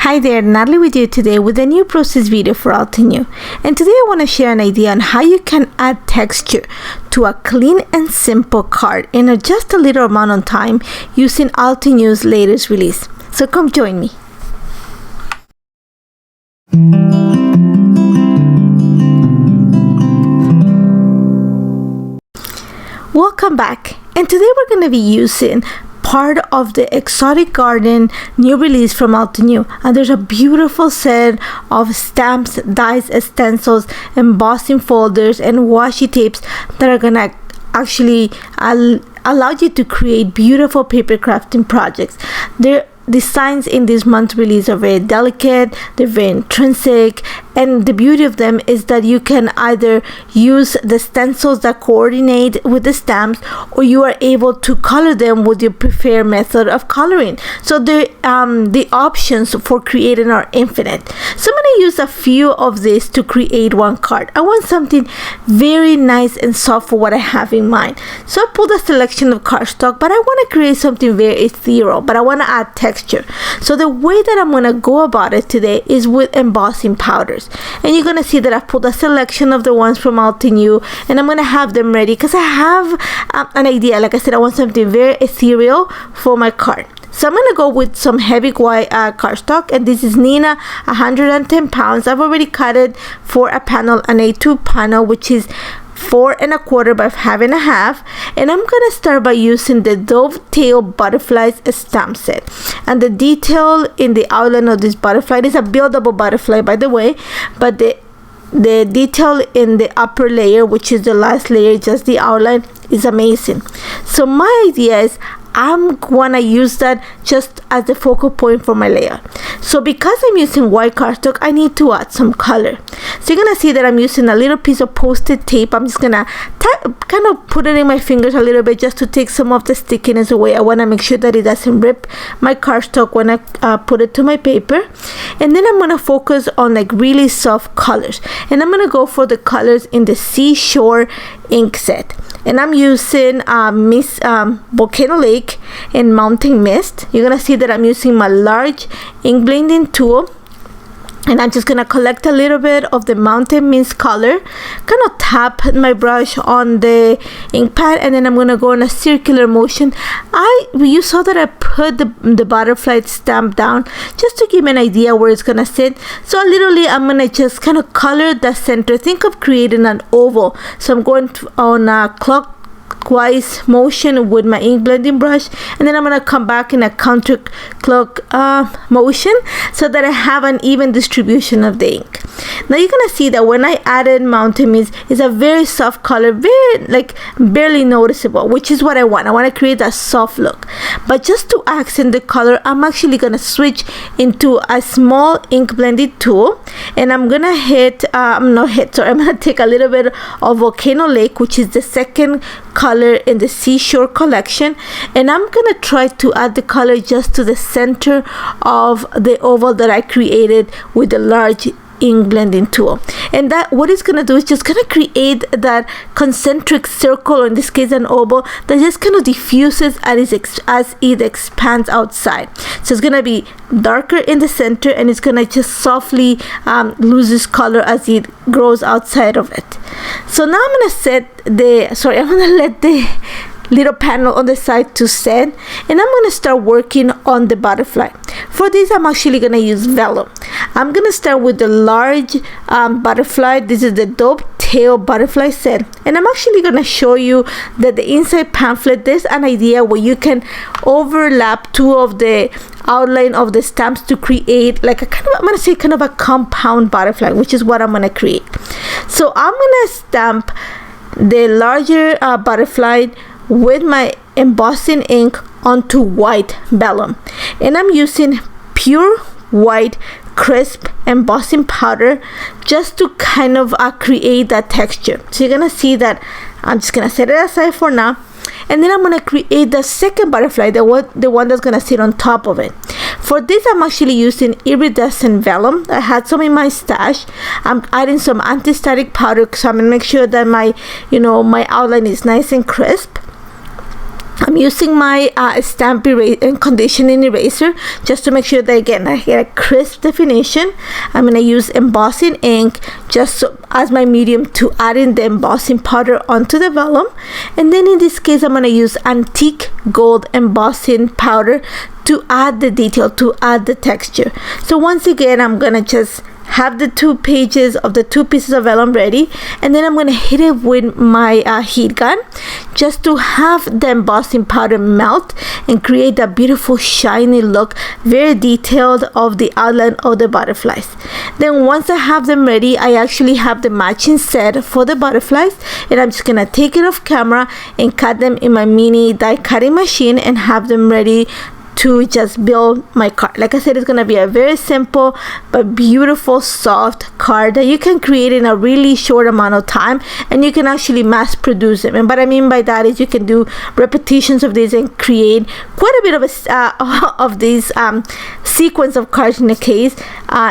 Hi there, Natalie with you today with a new process video for Altenew. And today I want to share an idea on how you can add texture to a clean and simple card in just a little amount of time using Altenew's latest release. So come join me. Welcome back, and today we're going to be using part of the Exotic Garden new release from Altenew, and there's a beautiful set of stamps, dies, stencils, embossing folders, and washi tapes that are gonna actually allow you to create beautiful paper crafting projects. Their designs in this month's release are very delicate, they're very intrinsic, and the beauty of them is that you can either use the stencils that coordinate with the stamps, or you are able to color them with your preferred method of coloring. So the options for creating are infinite. So I'm going to use a few of these to create one card. I want something very nice and soft for what I have in mind. So I pulled a selection of cardstock, but I want to create something very ethereal, but I want to add texture. So the way that I'm going to go about it today is with embossing powders. And you're going to see that I've pulled a selection of the ones from Altenew, and I'm going to have them ready because I have an idea. Like I said, I want something very ethereal for my card. So I'm going to go with some heavy white cardstock, and this is Nina 110 pounds. I've already cut it for a panel, an A2 panel, which is 4 1/4 by 5 1/2, and I'm gonna start by using the Dovetail Butterflies stamp set. And the detail in the outline of this butterfly is a buildable butterfly, by the way, but the detail in the upper layer, which is the last layer, just the outline, is amazing. So my idea is I'm gonna use that just as the focal point for my layout. So because I'm using white cardstock, I need to add some color. So you're gonna see that I'm using a little piece of post-it tape. I'm just gonna kind of put it in my fingers a little bit just to take some of the stickiness away. I wanna make sure that it doesn't rip my cardstock when I put it to my paper. And then I'm gonna focus on like really soft colors. And I'm gonna go for the colors in the Seashore ink set. And I'm using Volcano Lake and Mountain Mist. You're gonna see that I'm using my large ink blending tool, and I'm just gonna collect a little bit of the Mountain Mist color, kind of tap my brush on the ink pad, and then I'm gonna go in a circular motion. You saw that I put the butterfly stamp down just to give me an idea where it's gonna sit. So literally I'm gonna just kind of color the center. Think of creating an oval. So I'm going on a clockwise motion with my ink blending brush, and then I'm gonna come back in a counterclock motion so that I have an even distribution of the ink. Now you're gonna see that when I added Mountain Mist, it's a very soft color, very like barely noticeable, which is what I want. I want to create a soft look. But just to accent the color, I'm actually gonna switch into a small ink blending tool, and I'm gonna I'm gonna take a little bit of Volcano Lake, which is the second color in the Seashore collection, and I'm gonna try to add the color just to the center of the oval that I created with the large ink blending tool. And that what it's gonna do is just gonna create that concentric circle, or in this case an oval, that just kind of diffuses as it expands outside. So it's gonna be darker in the center, and it's gonna just softly lose its color as it grows outside of it. So now I'm gonna let the little panel on the side to set, and I'm going to start working on the butterfly. For this, I'm actually going to use vellum. I'm going to start with the large butterfly. This is the Dovetail Butterfly set, and I'm actually going to show you that the inside pamphlet, there's an idea where you can overlap two of the outline of the stamps to create like I'm going to say kind of a compound butterfly, which is what I'm going to create. So I'm going to stamp the larger butterfly with my embossing ink onto white vellum, and I'm using pure white crisp embossing powder just to kind of create that texture. So you're gonna see that I'm just gonna set it aside for now, and then I'm gonna create the second butterfly, the one that's gonna sit on top of it. For this, I'm actually using iridescent vellum. I had some in my stash. I'm adding some anti-static powder, so I'm gonna make sure that my outline is nice and crisp. I'm using my stamp and conditioning eraser just to make sure that again I get a crisp definition. I'm going to use embossing ink just as my medium to add in the embossing powder onto the vellum, and then in this case I'm going to use antique gold embossing powder to add the detail, to add the texture. So once again I'm going to just have the 2 pages of the 2 pieces of vellum ready, and then I'm going to hit it with my heat gun just to have the embossing powder melt and create that beautiful shiny look, very detailed of the outline of the butterflies. Then once I have them ready, I actually have the matching set for the butterflies, and I'm just going to take it off camera and cut them in my mini die cutting machine and have them ready to just build my card. Like I said, it's going to be a very simple but beautiful soft card that you can create in a really short amount of time, and you can actually mass produce them. And what I mean by that is you can do repetitions of this and create quite a bit of these sequence of cards in a case,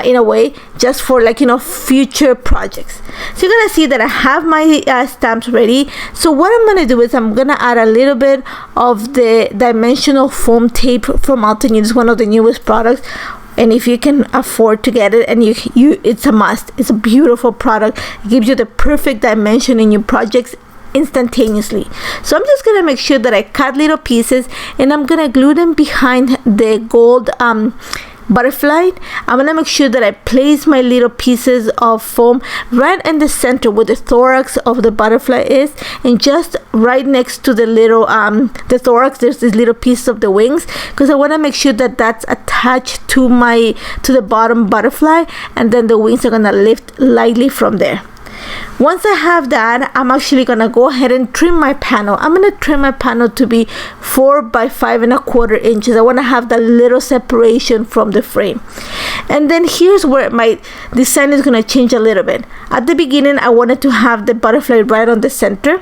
in a way, just for, like, you know, future projects. So you're going to see that I have my stamps ready. So what I'm going to do is I'm going to add a little bit of the dimensional foam tape from Altenew. It's one of the newest products, and if you can afford to get it, and you it's a must. It's a beautiful product. It gives you the perfect dimension in your projects instantaneously. So I'm just gonna make sure that I cut little pieces, and I'm gonna glue them behind the gold butterfly. I'm gonna make sure that I place my little pieces of foam right in the center where the thorax of the butterfly is, and just right next to the little the thorax there's this little piece of the wings, because I want to make sure that that's attached to the bottom butterfly, and then the wings are gonna lift lightly from there. Once I have that, I'm actually gonna go ahead and trim my panel. I'm gonna trim my panel to be 4 by 5¼ inches. I want to have that little separation from the frame. And then here's where my design is gonna change a little bit. At the beginning, I wanted to have the butterfly right on the center,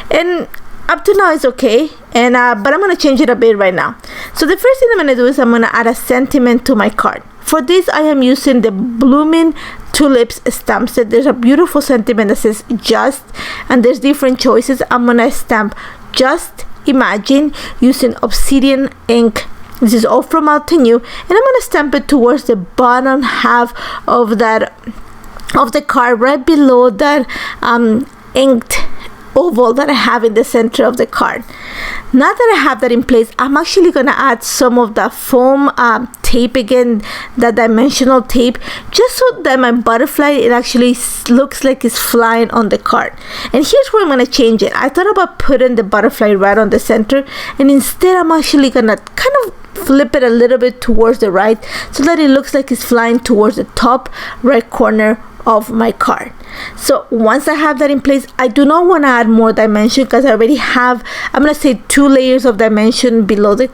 and up to now it's okay, and but I'm gonna change it a bit right now. So the first thing I'm gonna do is I'm gonna add a sentiment to my card. For this, I am using the Bloomin Tulips stamp set. There's a beautiful sentiment that says just, and there's different choices. I'm gonna stamp just imagine using Obsidian Ink. This is all from Altenew, and I'm gonna stamp it towards the bottom half of the card, right below that inked oval that I have in the center of the card. Now that I have that in place, I'm actually gonna add some of the foam tape again, the dimensional tape, just so that my butterfly, it actually looks like it's flying on the card. And here's where I'm gonna change it. I thought about putting the butterfly right on the center, and instead I'm actually gonna kind of flip it a little bit towards the right so that it looks like it's flying towards the top right corner of my card. So once I have that in place, I do not want to add more dimension because I already have, I'm going to say 2 layers of dimension below the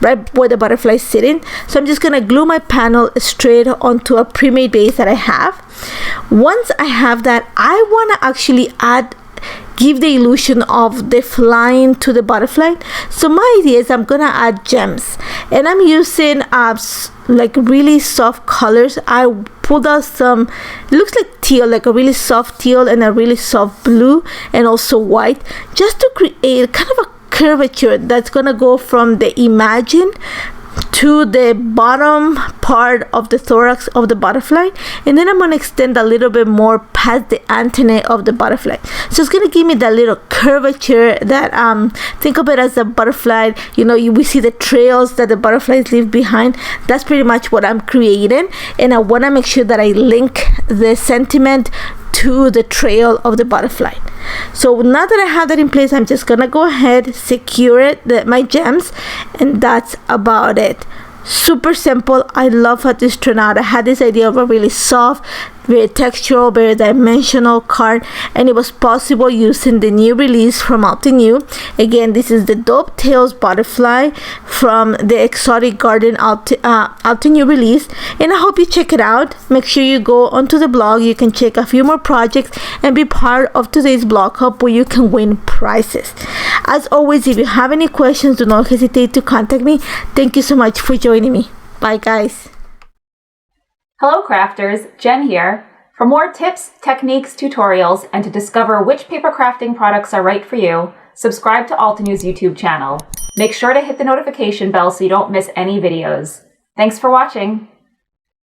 right where the butterfly is sitting. So I'm just going to glue my panel straight onto a pre-made base that I have. Once I have that, I want to actually give the illusion of the flying to the butterfly. So my idea is I'm gonna add gems, and I'm using like really soft colors. I pulled out some, it looks like teal, like a really soft teal and a really soft blue, and also white, just to create kind of a curvature that's gonna go from the imagine to the bottom part of the thorax of the butterfly, and then I'm going to extend a little bit more past the antennae of the butterfly. So it's going to give me that little curvature that think of it as a butterfly, you know, we see the trails that the butterflies leave behind. That's pretty much what I'm creating, and I want to make sure that I link the sentiment to the trail of the butterfly. So now that I have that in place, I'm just gonna go ahead, secure it, my gems, and that's about it. Super simple. I love how this turned out. I had this idea of a really soft, very textural, very dimensional card, and it was possible using the new release from Altenew. Again, this is the Dovetail Butterfly from the Exotic Garden Altenew release, and I hope you check it out. Make sure you go onto the blog. You can check a few more projects and be part of today's blog hub where you can win prizes. As always, if you have any questions, do not hesitate to contact me. Thank you so much for joining me. Bye, guys. Hello crafters, Jen here. For more tips, techniques, tutorials, and to discover which paper crafting products are right for you, subscribe to Altenew's YouTube channel. Make sure to hit the notification bell so you don't miss any videos. Thanks for watching!